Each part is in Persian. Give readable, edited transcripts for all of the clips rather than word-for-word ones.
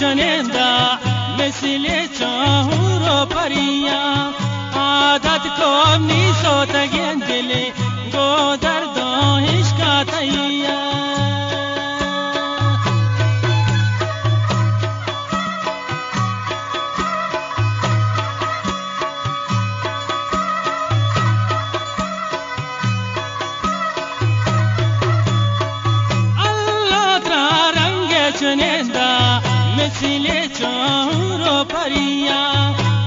चनिंदा مثل چهور و پریا عادت کو نیسو تگین دلی گو در داهش کاتیا الله ترا رنگ چنندا مثل چهور و پریا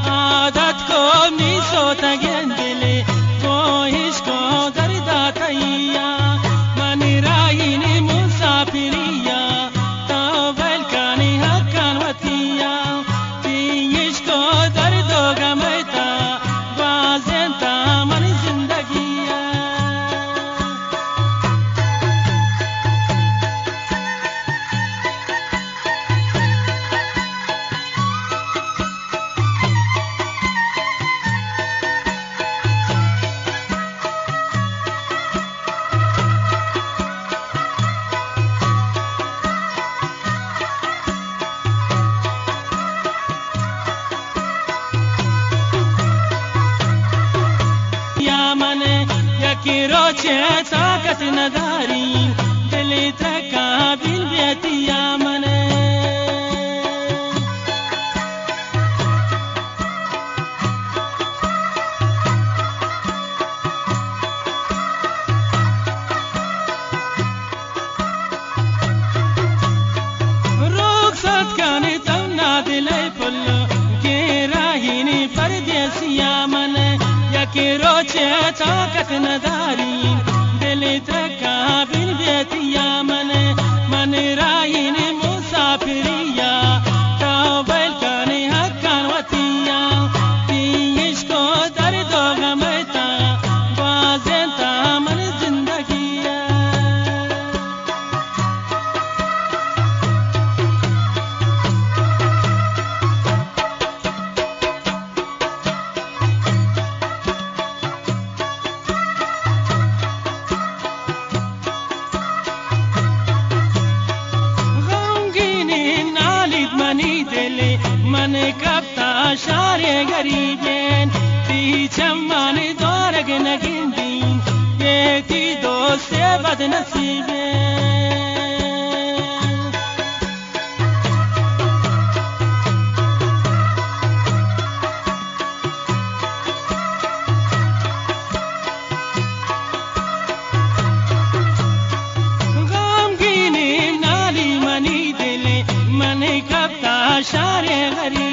عادت کو نیسو تگین دلی گوهش کو در داتیا من راین مسافریا تا بلکانی حقان وطیا تیش کو در دوگمیتا بازن تا من زندگیا یکی روچه طاقت نداری دلی تکابیل بیتی یا منه رخصت کنی تم نادلی پلو گیراهینی پردیسی یا منه یکی روچه طاقت نداری دلی تکابیل بیتی یا منه من راین مسافریا تا بلکانی حقان وطیا تیش کو در دوگمیتا بازن تا من زندگیا من کبتا شار غریبین تی چمان دارگ نگندین یکی دوست بد نصیبین غمگینی نالی منی دلی من کبتا شار غریب